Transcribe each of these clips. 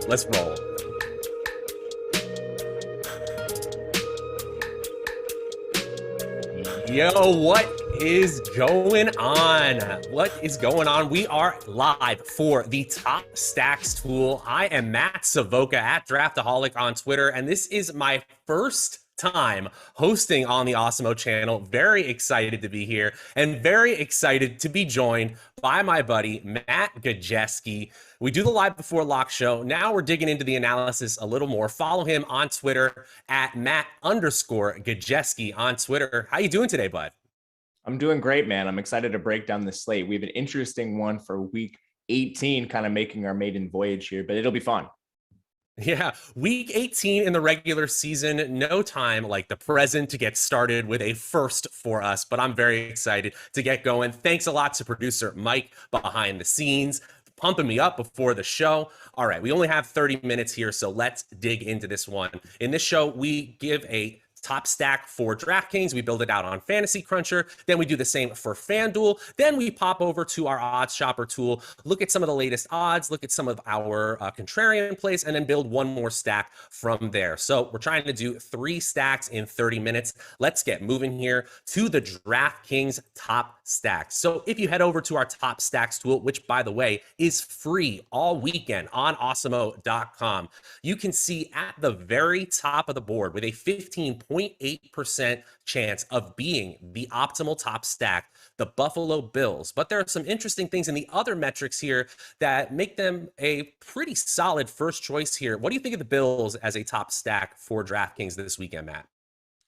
Let's roll. Yo, what is going on? What is going on? We are live for the Top Stacks tool. I am Matt Savoca at Draftaholic on Twitter, and this is my first time hosting on the Awesemo channel. Very excited to be here and very excited to be joined by my buddy Matt Gajewski. We do the live before lock show. Now we're digging into the analysis a little more. Follow him on Twitter at Matt_Gajewski on Twitter. How you doing today, bud? I'm doing great, man. I'm excited to break down the slate. We have an interesting one for week 18, kind of making our maiden voyage here, but it'll be fun. Yeah, week 18 in the regular season, no time like the present to get started with a first for us, but I'm very excited to get going. Thanks a lot to producer Mike behind the scenes, pumping me up before the show. All right, we only have 30 minutes here, so let's dig into this one. In this show, we give a top stack for DraftKings. We build it out on Fantasy Cruncher. Then we do the same for FanDuel. Then we pop over to our odds shopper tool, look at some of the latest odds, look at some of our contrarian plays, and then build one more stack from there. So we're trying to do 3 stacks in 30 minutes. Let's get moving here to the DraftKings top stacks. So if you head over to our top stacks tool, which by the way is free all weekend on Awesemo.com, you can see at the very top of the board with a 15.8% chance of being the optimal top stack, the Buffalo Bills. But there are some interesting things in the other metrics here that make them a pretty solid first choice here. What do you think of the Bills as a top stack for DraftKings this weekend, Matt?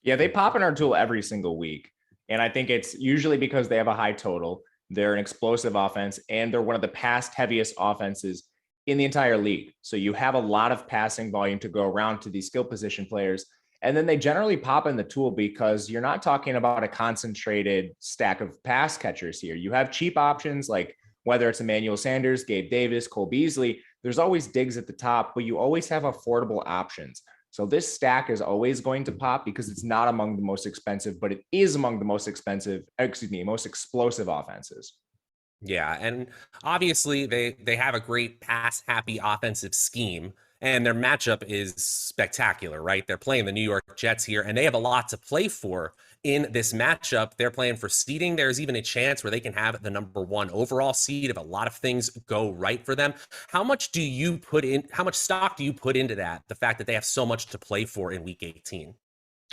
Yeah, they pop in our tool every single week. And I think it's usually because they have a high total. They're an explosive offense, and they're one of the pass heaviest offenses in the entire league. So you have a lot of passing volume to go around to these skill position players. And then they generally pop in the tool because you're not talking about a concentrated stack of pass catchers here. You have cheap options like whether it's Emmanuel Sanders, Gabe Davis, Cole Beasley. There's always digs at the top, but you always have affordable options. So this stack is always going to pop because it's not among the most expensive, but it is among the most explosive offenses. Yeah, and obviously they have a great pass-happy offensive scheme, and their matchup is spectacular, right? They're playing the New York Jets here, and they have a lot to play for in this matchup. They're playing for seeding. There's even a chance where they can have the #1 overall seed if a lot of things go right for them. How much stock do you put into that, the fact that they have so much to play for in week 18?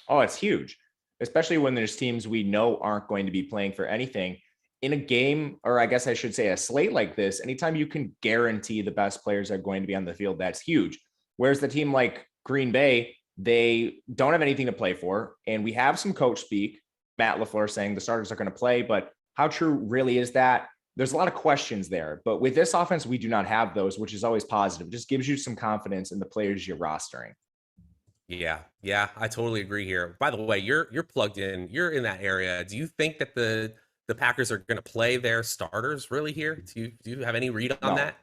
Oh, it's huge, especially when there's teams we know aren't going to be playing for anything. In a game, or I guess I should say a slate like this, anytime you can guarantee the best players are going to be on the field, that's huge. Whereas the team like Green Bay, they don't have anything to play for. And we have some coach speak, Matt LaFleur saying the starters are going to play, but how true really is that? There's a lot of questions there. But with this offense, we do not have those, which is always positive. It just gives you some confidence in the players you're rostering. Yeah, I totally agree here. By the way, you're plugged in. You're in that area. Do you think that the Packers are going to play their starters really here? Do you have any read on that?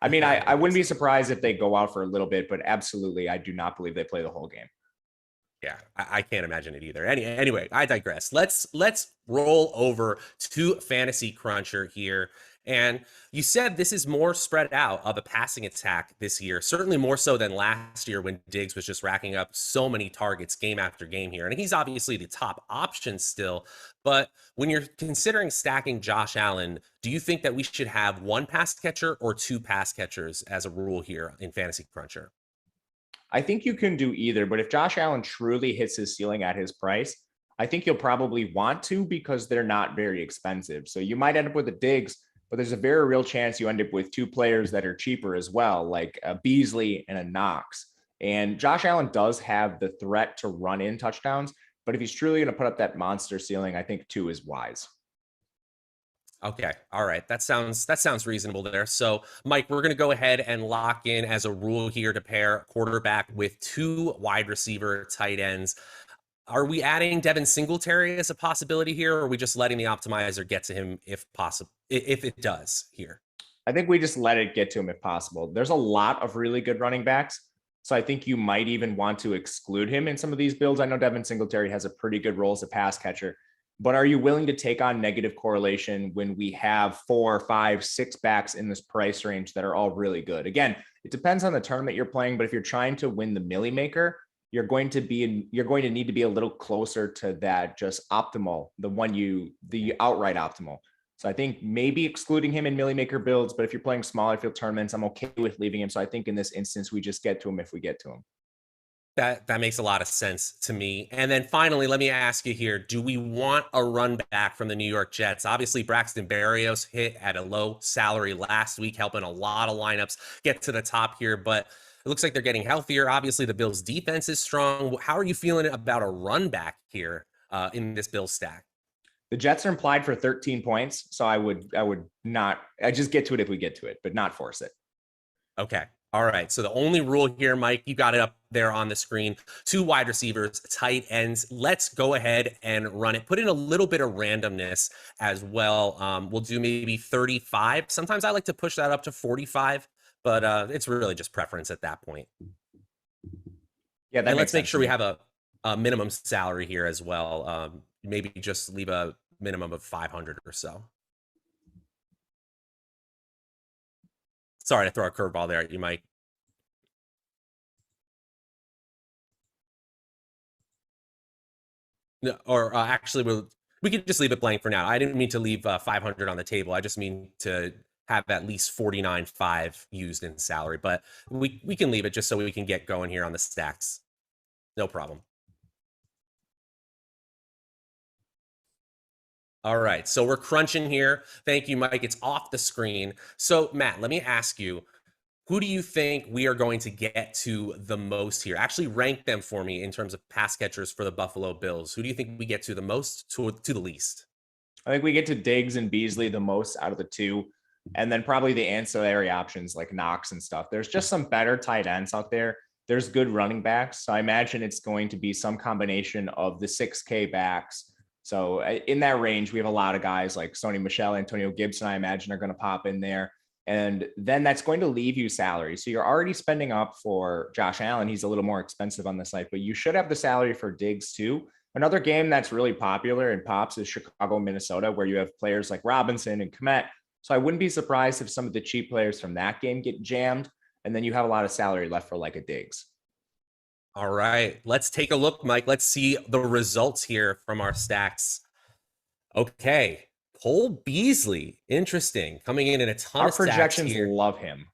I mean, I wouldn't be surprised if they go out for a little bit, but absolutely, I do not believe they play the whole game. Yeah, I can't imagine it either. Anyway, I digress. Let's roll over to Fantasy Cruncher here. And you said this is more spread out of a passing attack this year, certainly more so than last year when Diggs was just racking up so many targets game after game here. And he's obviously the top option still. But when you're considering stacking Josh Allen, do you think that we should have 1 pass catcher or 2 pass catchers as a rule here in Fantasy Cruncher? I think you can do either, but if Josh Allen truly hits his ceiling at his price, I think you'll probably want to because they're not very expensive. So you might end up with a Diggs, but there's a very real chance you end up with 2 players that are cheaper as well, like a Beasley and a Knox. And Josh Allen does have the threat to run in touchdowns, but if he's truly going to put up that monster ceiling, I think 2 is wise. Okay. All right. That sounds reasonable there. So, Mike, we're going to go ahead and lock in as a rule here to pair quarterback with 2 wide receiver tight ends. Are we adding Devin Singletary as a possibility here, or are we just letting the optimizer get to him if possible, if it does here? I think we just let it get to him if possible. There's a lot of really good running backs, so I think you might even want to exclude him in some of these builds. I know Devin Singletary has a pretty good role as a pass catcher, But are you willing to take on negative correlation when we have 4, 5, 6 backs in this price range that are all really good? Again, it depends on the tournament you're playing, but if you're trying to win the Millie Maker, you're going to need to be a little closer to that just optimal, the outright optimal. So I think maybe excluding him in Millie Maker builds, but if you're playing smaller field tournaments, I'm okay with leaving him. So I think in this instance, we just get to him if we get to him. That makes a lot of sense to me. And then finally, let me ask you here, do we want a run back from the New York Jets? Obviously, Braxton Berrios hit at a low salary last week, helping a lot of lineups get to the top here, but it looks like they're getting healthier. Obviously, the Bills' defense is strong. How are you feeling about a run back here in this Bills stack? The Jets are implied for 13 points, so I would not. I just get to it if we get to it, but not force it. Okay. All right. So the only rule here, Mike, you got it up there on the screen. 2 wide receivers, tight ends. Let's go ahead and run it. Put in a little bit of randomness as well. We'll do maybe 35. Sometimes I like to push that up to 45, but it's really just preference at that point. Yeah, and let's make sure we have a minimum salary here as well. Maybe just leave a minimum of 500 or so. Sorry to throw a curveball there at you, Mike. No, or actually, we could just leave it blank for now. I didn't mean to leave 500 on the table. I just mean to have at least 49.5 used in salary. But we can leave it just so we can get going here on the stacks. No problem. All right, so we're crunching here. Thank you, Mike. It's off the screen. So, Matt, let me ask you, who do you think we are going to get to the most here? Actually, rank them for me in terms of pass catchers for the Buffalo Bills. Who do you think we get to the most to the least? I think we get to Diggs and Beasley the most out of the two, and then probably the ancillary options like Knox and stuff. There's just some better tight ends out there. There's good running backs. So I imagine it's going to be some combination of the 6K backs. So in that range, we have a lot of guys like Sony Michel, Antonio Gibson, I imagine are going to pop in there. And then that's going to leave you salary. So you're already spending up for Josh Allen. He's a little more expensive on the site, but you should have the salary for Diggs too. Another game that's really popular and pops is Chicago, Minnesota, where you have players like Robinson and Kmet. So I wouldn't be surprised if some of the cheap players from that game get jammed. And then you have a lot of salary left for like a Diggs. All right, let's take a look, Mike. Let's see the results here from our stacks. Okay, Cole Beasley, interesting, coming in a ton of projections here. Love him.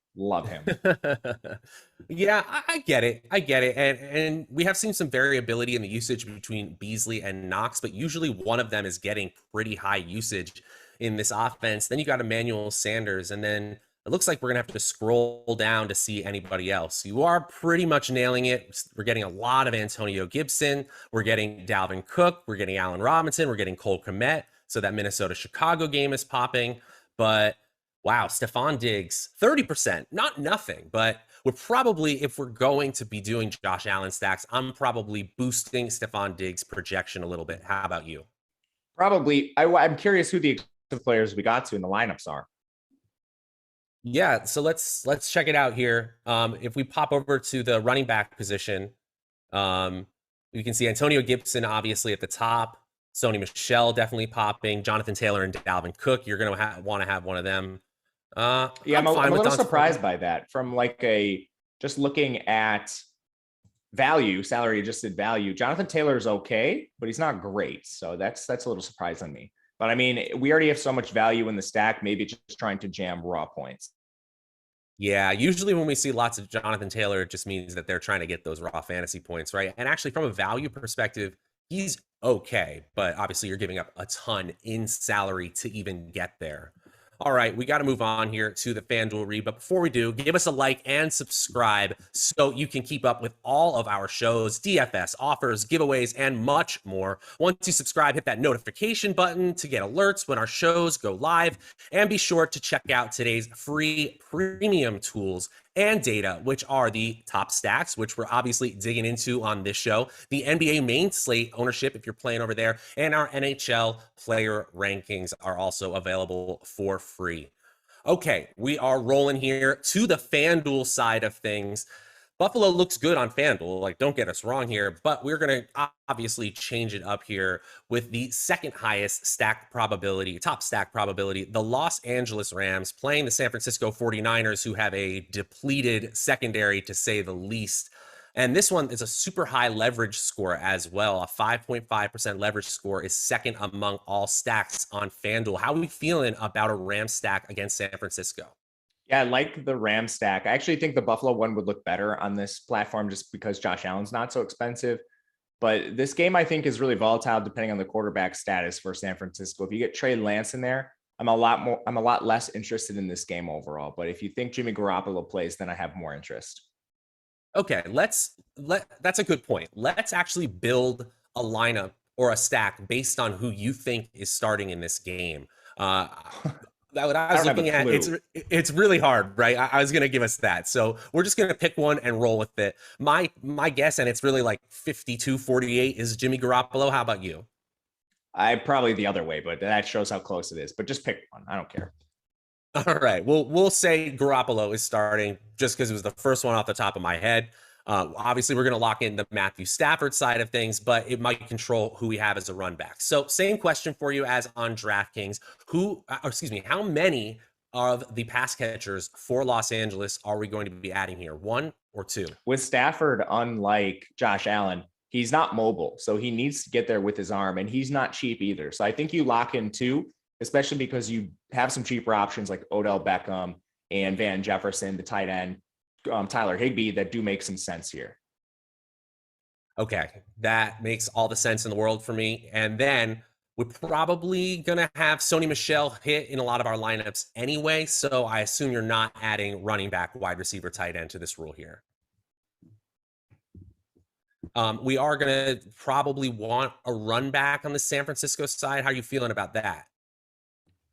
Yeah, I get it. And we have seen some variability in the usage between Beasley and Knox, but usually one of them is getting pretty high usage in this offense. Then you got Emmanuel Sanders, and then it looks like we're going to have to scroll down to see anybody else. You are pretty much nailing it. We're getting a lot of Antonio Gibson. We're getting Dalvin Cook. We're getting Allen Robinson. We're getting Cole Kmet. So that Minnesota-Chicago game is popping. But wow, Stephon Diggs, 30%. Not nothing, but we're probably, if we're going to be doing Josh Allen stacks, I'm probably boosting Stephon Diggs' projection a little bit. How about you? Probably. I'm curious who the players we got to in the lineups are. Yeah, so let's check it out here. If we pop over to the running back position, you can see Antonio Gibson obviously at the top, Sony Michel definitely popping, Jonathan Taylor and Dalvin Cook. You're going to want to have one of them. I'm a little surprised by that. From like just looking at value, salary adjusted value, Jonathan Taylor is okay, but he's not great. So that's a little surprise on me. But I mean, we already have so much value in the stack. Maybe it's just trying to jam raw points. Yeah, usually when we see lots of Jonathan Taylor, it just means that they're trying to get those raw fantasy points, right? And actually, from a value perspective, he's okay. But obviously, you're giving up a ton in salary to even get there. All right, we got to move on here to the FanDuel read. But before we do, give us a like and subscribe so you can keep up with all of our shows, DFS, offers, giveaways, and much more. Once you subscribe, hit that notification button to get alerts when our shows go live. And be sure to check out today's free premium tools and data, which are the top stacks, which we're obviously digging into on this show, the NBA main slate ownership, if you're playing over there, and our NHL player rankings are also available for free. Okay, we are rolling here to the FanDuel side of things. Buffalo looks good on FanDuel. Like, don't get us wrong here, but we're going to obviously change it up here with the second highest stack probability, top stack probability, the Los Angeles Rams playing the San Francisco 49ers, who have a depleted secondary, to say the least. And this one is a super high leverage score as well. A 5.5% leverage score is second among all stacks on FanDuel. How are we feeling about a Ram stack against San Francisco? Yeah, I like the Ram stack. I actually think the Buffalo one would look better on this platform just because Josh Allen's not so expensive. But this game, I think, is really volatile depending on the quarterback status for San Francisco. If you get Trey Lance in there, I'm a lot less interested in this game overall. But if you think Jimmy Garoppolo plays, then I have more interest. Okay, that's a good point. Let's actually build a lineup or a stack based on who you think is starting in this game. What I was looking at, it's really hard, right? I was going to give us that. So we're just going to pick one and roll with it. My guess, and it's really like 52-48, is Jimmy Garoppolo. How about you? I probably the other way, but that shows how close it is. But just pick one. I don't care. All right. We'll say Garoppolo is starting just because it was the first one off the top of my head. Obviously, we're going to lock in the Matthew Stafford side of things, but it might control who we have as a run back. So same question for you as on DraftKings. How many of the pass catchers for Los Angeles are we going to be adding here? One or two? With Stafford, unlike Josh Allen, he's not mobile. So he needs to get there with his arm, and he's not cheap either. So I think you lock in two, especially because you have some cheaper options like Odell Beckham and Van Jefferson, the tight end, Tyler Higbee, that do make some sense here. Okay, that makes all the sense in the world for me. And then we're probably going to have Sony Michel hit in a lot of our lineups anyway. So I assume you're not adding running back, wide receiver, tight end to this rule here. We are going to probably want a run back on the San Francisco side. How are you feeling about that?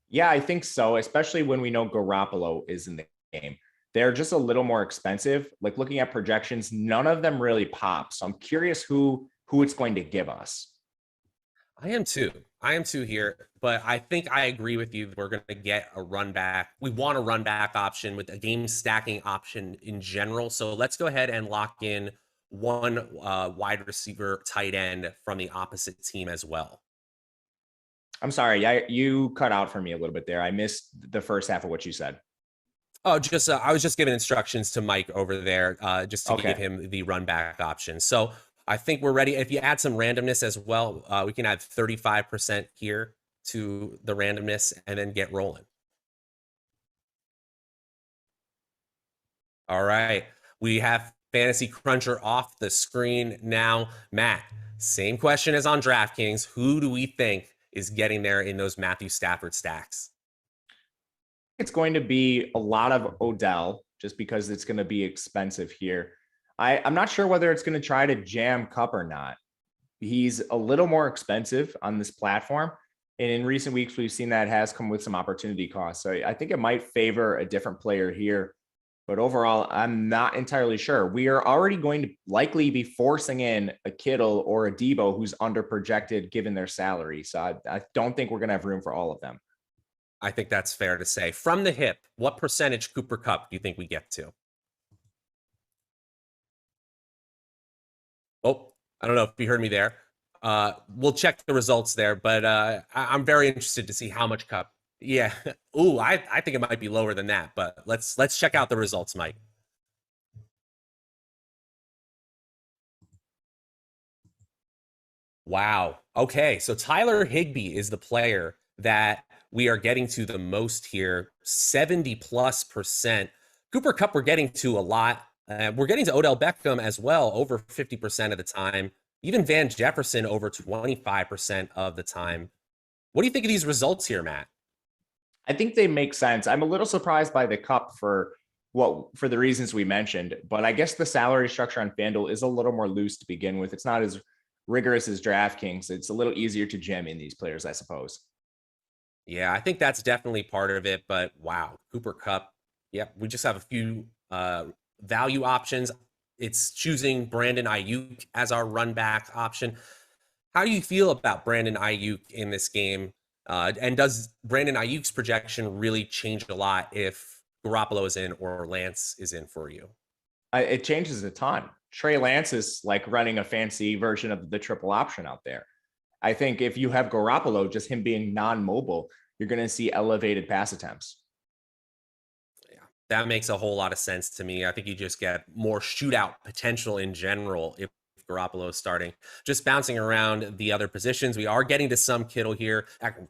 Yeah, I think so, especially when we know Garoppolo is in the game. They're just a little more expensive. Like looking at projections, none of them really pop. So I'm curious who it's going to give us. I am too here, but I think I agree with you. We're going to get a run back. We want a run back option with a game stacking option in general. So let's go ahead and lock in one wide receiver, tight end from the opposite team as well. I'm sorry, you cut out for me a little bit there. I missed the first half of what you said. Oh, just I was just giving instructions to Mike over there, just to give him the run back option. So I think we're ready. If you add some randomness as well, we can add 35% here to the randomness and then get rolling. All right, we have Fantasy Cruncher off the screen now. Matt, same question as on DraftKings. Who do we think is getting there in those Matthew Stafford stacks? It's going to be a lot of Odell just because it's going to be expensive here. I'm not sure whether it's going to try to jam Cup or not. He's a little more expensive on this platform. And in recent weeks, we've seen that has come with some opportunity costs. So I think it might favor a different player here. But overall, I'm not entirely sure. We are already going to likely be forcing in a Kittle or a Debo who's under projected given their salary. So I don't think we're going to have room for all of them. I think that's fair to say. From the hip, what percentage Cooper Kupp do you think we get to? Oh, I don't know if you heard me there. We'll check the results there, but I'm very interested to see how much Kupp. Yeah. Ooh, I think it might be lower than that, but let's check out the results, Mike. Wow. Okay, so Tyler Higbee is the player that we are getting to the most here, 70+%. Cooper Kupp we're getting to a lot. We're getting to Odell Beckham as well, over 50% of the time. Even Van Jefferson over 25% of the time. What do you think of these results here, Matt? I think they make sense. I'm a little surprised by the Kupp for the reasons we mentioned, but I guess the salary structure on FanDuel is a little more loose to begin with. It's not as rigorous as DraftKings. It's a little easier to gem in these players, I suppose. Yeah, I think that's definitely part of it, but wow, Cooper Kupp. Yep, we just have a few value options. It's choosing Brandon Ayuk as our run back option. How do you feel about Brandon Ayuk in this game? And does Brandon Ayuk's projection really change a lot if Garoppolo is in or Lance is in for you? It changes a ton. Trey Lance is like running a fancy version of the triple option out there. I think if you have Garoppolo, just him being non-mobile, you're going to see elevated pass attempts. Yeah, that makes a whole lot of sense to me. I think you just get more shootout potential in general if Garoppolo is starting. Just bouncing around the other positions, we are getting to some Kittle here,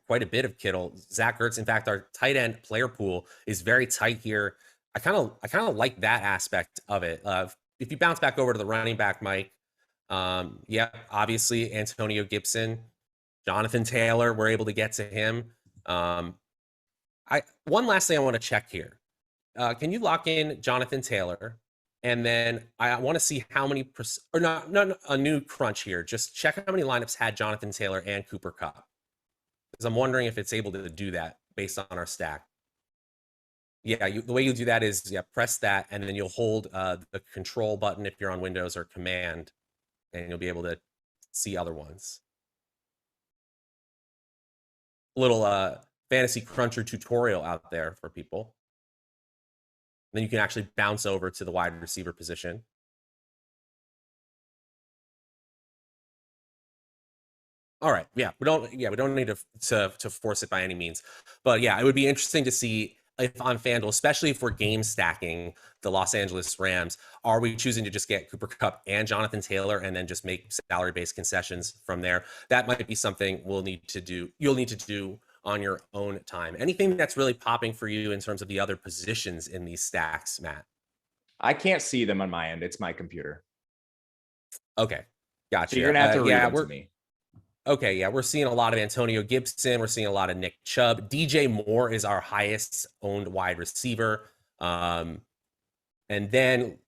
quite a bit of Kittle. Zach Ertz, in fact, our tight end player pool is very tight here. I kind of like that aspect of it. If you bounce back over to the running back, Mike, yeah, obviously Antonio Gibson, Jonathan Taylor, we're able to get to him. One last thing I want to check here. Can you lock in Jonathan Taylor? And then I want to see how many no, a new crunch here. Just check how many lineups had Jonathan Taylor and Cooper Kupp, because I'm wondering if it's able to do that based on our stack. Yeah, the way you do that is, press that, and then you'll hold the control button if you're on Windows or Command, and you'll be able to see other ones. Little fantasy cruncher tutorial out there for people. Then you can actually bounce over to the wide receiver position. All right, we don't need to force it by any means, but yeah, it would be interesting to see if on FanDuel, especially if we're game stacking the Los Angeles Rams, are we choosing to just get Cooper Kupp and Jonathan Taylor and then just make salary-based concessions from there? That might be something you'll need to do on your own time. Anything that's really popping for you in terms of the other positions in these stacks, Matt? I can't see them on my end. It's my computer. Okay, gotcha. So you're gonna have to read them to me. Okay, yeah, we're seeing a lot of Antonio Gibson. We're seeing a lot of Nick Chubb. DJ Moore is our highest owned wide receiver. And then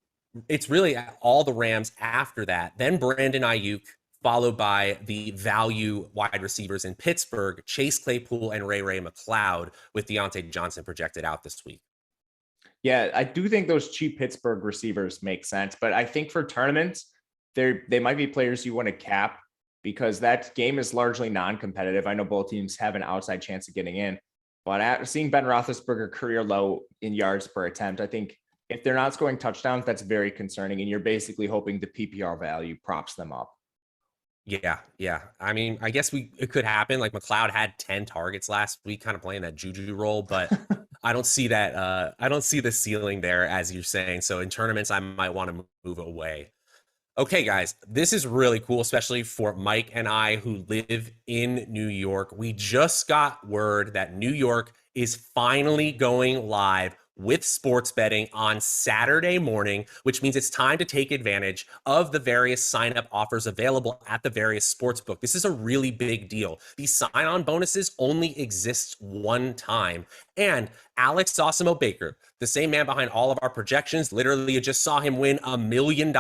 it's really all the Rams after that. Then Brandon Ayuk, followed by the value wide receivers in Pittsburgh, Chase Claypool and Ray McCloud, with Deontay Johnson projected out this week. Yeah, I do think those cheap Pittsburgh receivers make sense, but I think for tournaments, they might be players you want to cap, because that game is largely non-competitive. I know both teams have an outside chance of getting in, but seeing Ben Roethlisberger career low in yards per attempt, I think if they're not scoring touchdowns, that's very concerning, and you're basically hoping the PPR value props them up. Yeah. I mean, I guess it could happen. Like McLeod had 10 targets last week, kind of playing that juju role, but I don't see that. I don't see the ceiling there, as you're saying. So in tournaments, I might want to move away. Okay, guys, this is really cool, especially for Mike and I who live in New York. We just got word that New York is finally going live with sports betting on Saturday morning, which means it's time to take advantage of the various sign-up offers available at the various sportsbook. This is a really big deal. These sign-on bonuses only exist one time. And Alex Awesemo Baker, the same man behind all of our projections, literally you just saw him win $1 million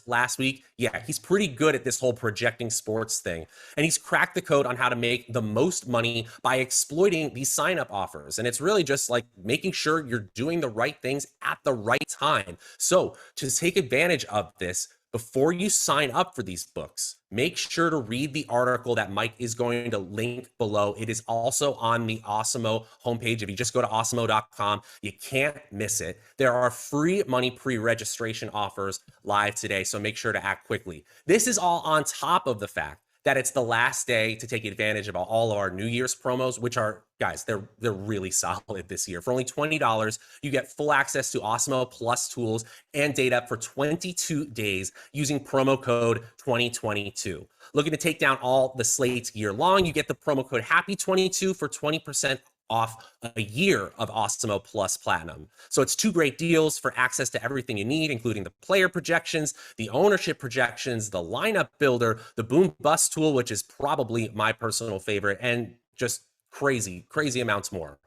last week. Yeah, he's pretty good at this whole projecting sports thing. And he's cracked the code on how to make the most money by exploiting these sign-up offers. And it's really just like making sure you're doing the right things at the right time. So to take advantage of this, before you sign up for these books, make sure to read the article that Mike is going to link below. It is also on the Awesemo homepage. If you just go to awesemo.com, you can't miss it. There are free money pre-registration offers live today, so make sure to act quickly. This is all on top of the fact that it's the last day to take advantage of all of our New Year's promos, which are, guys, they're really solid this year. For only $20, you get full access to Awesemo Plus tools and data for 22 days using promo code 2022. Looking to take down all the slates year long, you get the promo code HAPPY22 for 20% off a year of Awesemo Plus Platinum. So it's two great deals for access to everything you need, including the player projections, the ownership projections, the lineup builder, the boom bust tool, which is probably my personal favorite, and just crazy amounts more.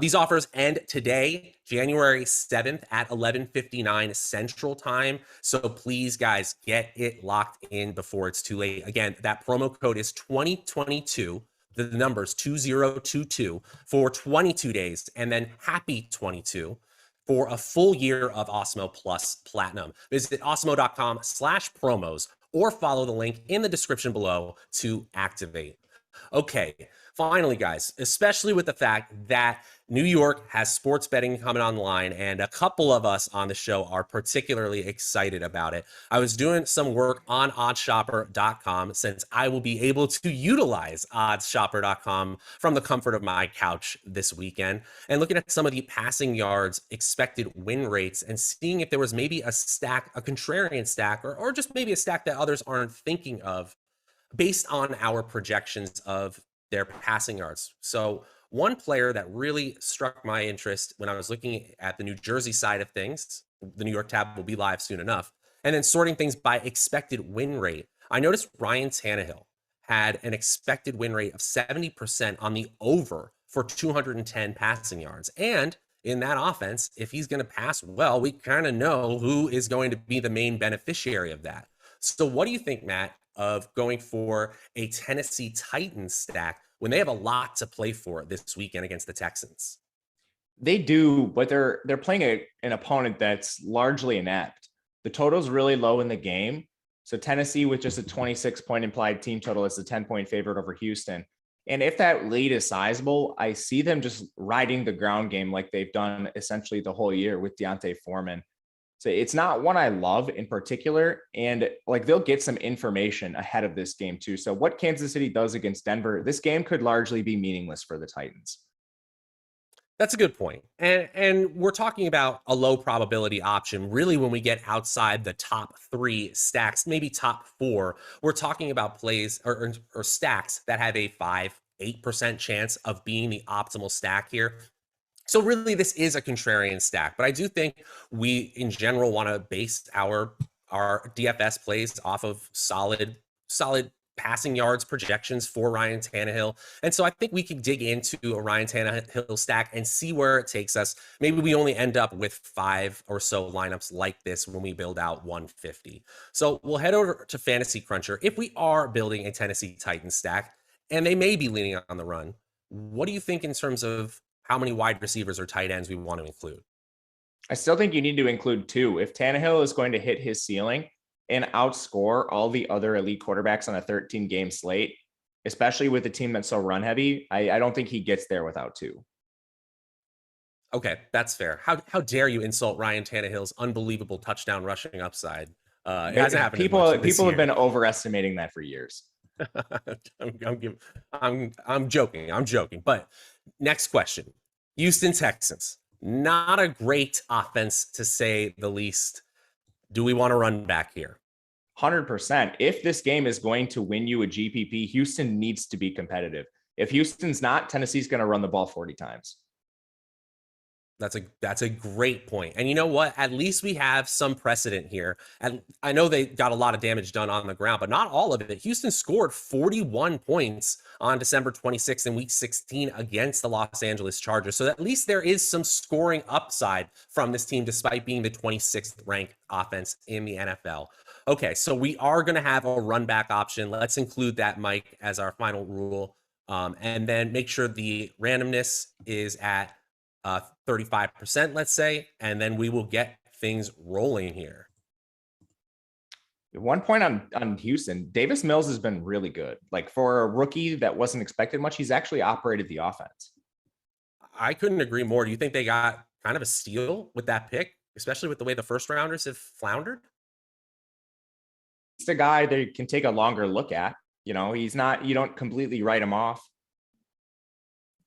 These offers end today, January 7th at 11:59 Central Time. So please, guys, get it locked in before it's too late. Again, that promo code is 2022. The number's 2022 for 22 days, and then happy 22 for a full year of Awesemo Plus Platinum. Visit awesemo.com/promos or follow the link in the description below to activate. Okay, Finally, guys, especially with the fact that New York has sports betting coming online, and a couple of us on the show are particularly excited about it. I was doing some work on oddshopper.com since I will be able to utilize oddshopper.com from the comfort of my couch this weekend, and looking at some of the passing yards, expected win rates, and seeing if there was maybe a stack, a contrarian stack, or just maybe a stack that others aren't thinking of based on our projections of their passing yards. So one player that really struck my interest when I was looking at the New Jersey side of things, the New York tab will be live soon enough, and then sorting things by expected win rate. I noticed Ryan Tannehill had an expected win rate of 70% on the over for 210 passing yards. And in that offense, if he's going to pass well, we kind of know who is going to be the main beneficiary of that. So what do you think, Matt, of going for a Tennessee Titans stack when they have a lot to play for this weekend against the Texans? They do, but they're playing an opponent that's largely inept. The total's really low in the game. So Tennessee with just a 26-point implied team total is a 10-point favorite over Houston. And if that lead is sizable, I see them just riding the ground game like they've done essentially the whole year with Deontay Foreman. So it's not one I love in particular. And like they'll get some information ahead of this game too. So what Kansas City does against Denver, this game could largely be meaningless for the Titans. That's a good point. And we're talking about a low probability option. Really, when we get outside the top 3 stacks, maybe top 4, we're talking about plays or stacks that have a 5-8% chance of being the optimal stack here. So really, this is a contrarian stack, but I do think we, in general, want to base our DFS plays off of solid passing yards projections for Ryan Tannehill. And so I think we can dig into a Ryan Tannehill stack and see where it takes us. Maybe we only end up with 5 or so lineups like this when we build out 150. So we'll head over to Fantasy Cruncher. If we are building a Tennessee Titans stack, and they may be leaning on the run, what do you think in terms of how many wide receivers or tight ends we want to include? I still think you need to include 2. If Tannehill is going to hit his ceiling and outscore all the other elite quarterbacks on a 13-game slate, especially with a team that's so run heavy, I don't think he gets there without 2. Okay, that's fair. How dare you insult Ryan Tannehill's unbelievable touchdown rushing upside? It hasn't happened. People have been overestimating that for years. I'm joking. But next question: Houston Texans, not a great offense to say the least. Do we want to run back here? 100%. If this game is going to win you a GPP, Houston needs to be competitive. If Houston's not, Tennessee's going to run the ball 40 times. That's a great point. And you know what? At least we have some precedent here. And I know they got a lot of damage done on the ground, but not all of it. Houston scored 41 points on December 26th in week 16 against the Los Angeles Chargers. So at least there is some scoring upside from this team, despite being the 26th ranked offense in the NFL. Okay, so we are going to have a run back option. Let's include that, Mike, as our final rule. And then make sure the randomness is at 35%, let's say, and then we will get things rolling here. One point on Houston, Davis Mills has been really good. Like for a rookie that wasn't expected much, he's actually operated the offense. I couldn't agree more. Do you think they got kind of a steal with that pick, especially with the way the first rounders have floundered? It's a guy that you can take a longer look at. You know, you don't completely write him off.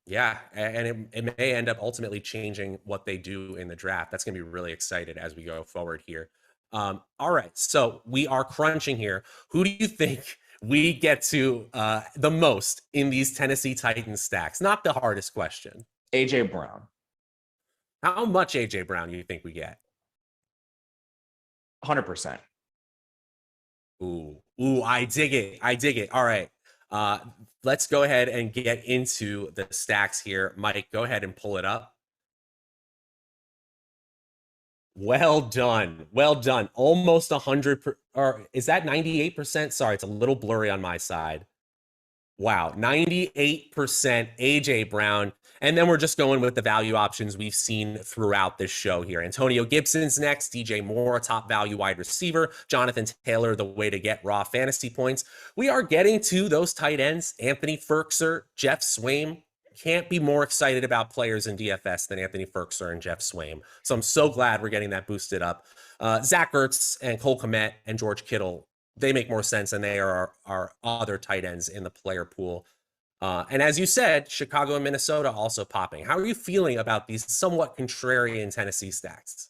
Yeah, and it may end up ultimately changing what they do in the draft. That's going to be really excited as we go forward here. All right, so we are crunching here. Who do you think we get to the most in these Tennessee Titans stacks? Not the hardest question. A.J. Brown. How much A.J. Brown do you think we get? 100%. Ooh, I dig it. All right. Let's go ahead and get into the stacks here. Mike, go ahead and pull it up. Well done. Almost 100, or is that 98%? Sorry, it's a little blurry on my side. Wow, 98% AJ Brown. And then we're just going with the value options we've seen throughout this show here. Antonio Gibson's next, DJ Moore, a top value wide receiver, Jonathan Taylor, the way to get raw fantasy points. We are getting to those tight ends, Anthony Firkser, Jeff Swaim. Can't be more excited about players in DFS than Anthony Firkser and Jeff Swaim. So I'm so glad we're getting that boosted up. Zach Ertz and Cole Kmet and George Kittle, they make more sense than they are our other tight ends in the player pool. And as you said, Chicago and Minnesota also popping. How are you feeling about these somewhat contrarian Tennessee stacks?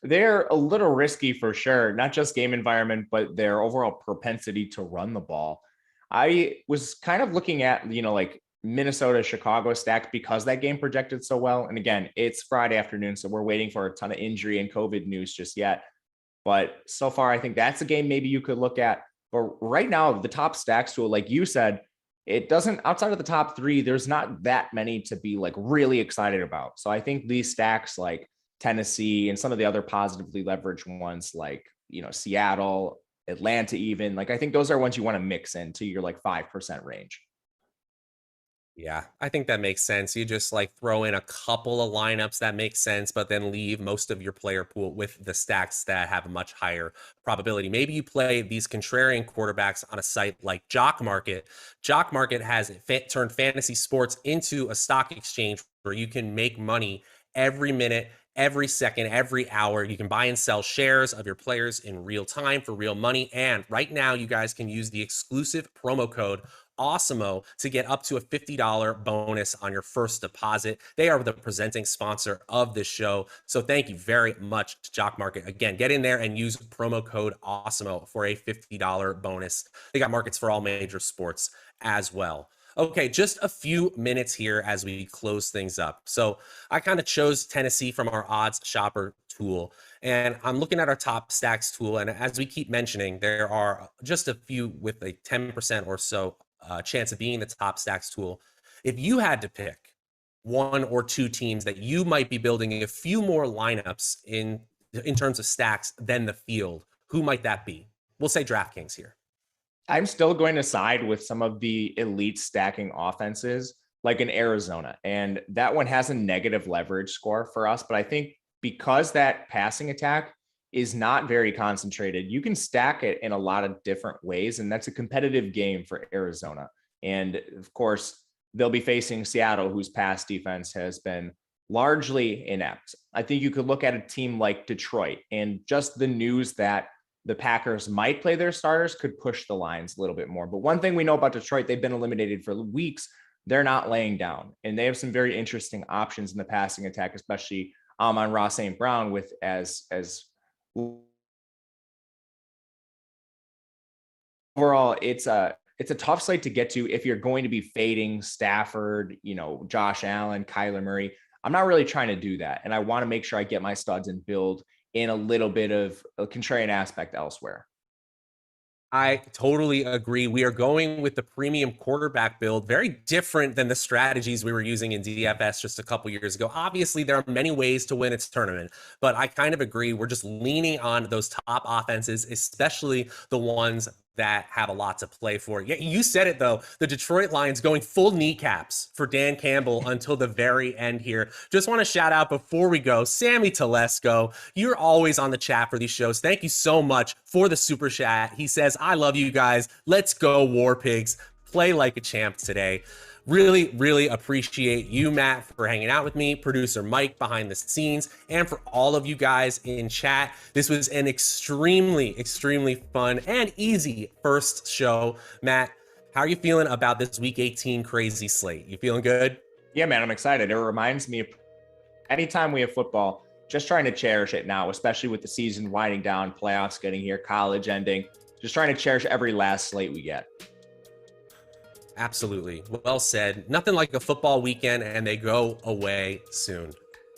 They're a little risky for sure, not just game environment, but their overall propensity to run the ball. I was kind of looking at, like Minnesota, Chicago stack because that game projected so well. And again, it's Friday afternoon, so we're waiting for a ton of injury and COVID news just yet. But so far, I think that's a game maybe you could look at. But right now, the top stacks tool, like you said, it doesn't, outside of the top three, there's not that many to be like really excited about. So I think these stacks like Tennessee and some of the other positively leveraged ones like, Seattle, Atlanta, even like, I think those are ones you want to mix into your like 5% range. Yeah, I think that makes sense. You just like throw in a couple of lineups that make sense, but then leave most of your player pool with the stacks that have a much higher probability. Maybe you play these contrarian quarterbacks on a site like Jock Market. Jock Market has turned fantasy sports into a stock exchange where you can make money every minute, every second, every hour. You can buy and sell shares of your players in real time for real money. And right now, you guys can use the exclusive promo code Awesemo to get up to a $50 bonus on your first deposit. They are the presenting sponsor of this show. So thank you very much to Jock Market. Again, get in there and use promo code Awesemo for a $50 bonus. They got markets for all major sports as well. Okay, just a few minutes here as we close things up. So I kind of chose Tennessee from our odds shopper tool, and I'm looking at our top stacks tool. And as we keep mentioning, there are just a few with a 10% or so chance of being the top stacks tool. If you had to pick one or two teams that you might be building a few more lineups in terms of stacks than the field, who might that be? We'll say DraftKings here. I'm still going to side with some of the elite stacking offenses, like in Arizona. And that one has a negative leverage score for us. But I think because that passing attack is not very concentrated, you can stack it in a lot of different ways. And that's a competitive game for Arizona. And of course, they'll be facing Seattle, whose pass defense has been largely inept. I think you could look at a team like Detroit, and just the news that the Packers might play their starters could push the lines a little bit more. But one thing we know about Detroit, they've been eliminated for weeks. They're not laying down, and they have some very interesting options in the passing attack, especially on Ross St. Brown with as overall, it's a tough slate to get to if you're going to be fading Stafford, Josh Allen, Kyler Murray. I'm not really trying to do that. And I want to make sure I get my studs and build in a little bit of a contrarian aspect elsewhere. I totally agree. We are going with the premium quarterback build, very different than the strategies we were using in DFS just a couple years ago. Obviously, there are many ways to win its tournament, but I kind of agree. We're just leaning on those top offenses, especially the ones that have a lot to play for. Yeah, you said it though. The Detroit Lions going full kneecaps for Dan Campbell until the very end here. Just want to shout out before we go, Sammy Telesco. You're always on the chat for these shows. Thank you so much for the super chat. He says, I love you guys. Let's go War Pigs. Play like a champ today. Really, really appreciate you, Matt, for hanging out with me, producer Mike behind the scenes, and for all of you guys in chat. This was an extremely, extremely fun and easy first show. Matt, how are you feeling about this Week 18 crazy slate? You feeling good? Yeah, man, I'm excited. It reminds me of anytime we have football, just trying to cherish it now, especially with the season winding down, playoffs getting here, college ending, just trying to cherish every last slate we get. Absolutely. Well said. Nothing like a football weekend, and they go away soon.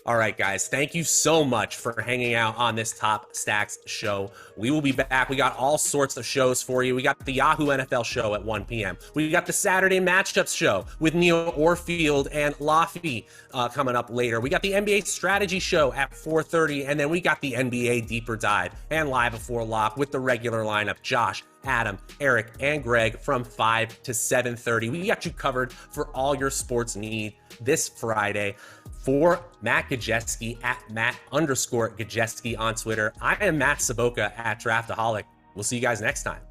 All right, guys, thank you so much for hanging out on this Top Stacks show. We will be back. We got all sorts of shows for you. We got the Yahoo NFL show at 1 p.m. We got the Saturday matchups show with Neo Orfield and Laffy coming up later. We got the NBA strategy show at 4:30, and then we got the NBA deeper dive and live before lock with the regular lineup. Josh, Adam, Eric, and Greg from 5 to 7:30. We got you covered for all your sports need this Friday. For Matt Gajewski at Matt_Gajewski on Twitter, I am Matt Savoca at Draftaholic. We'll see you guys next time.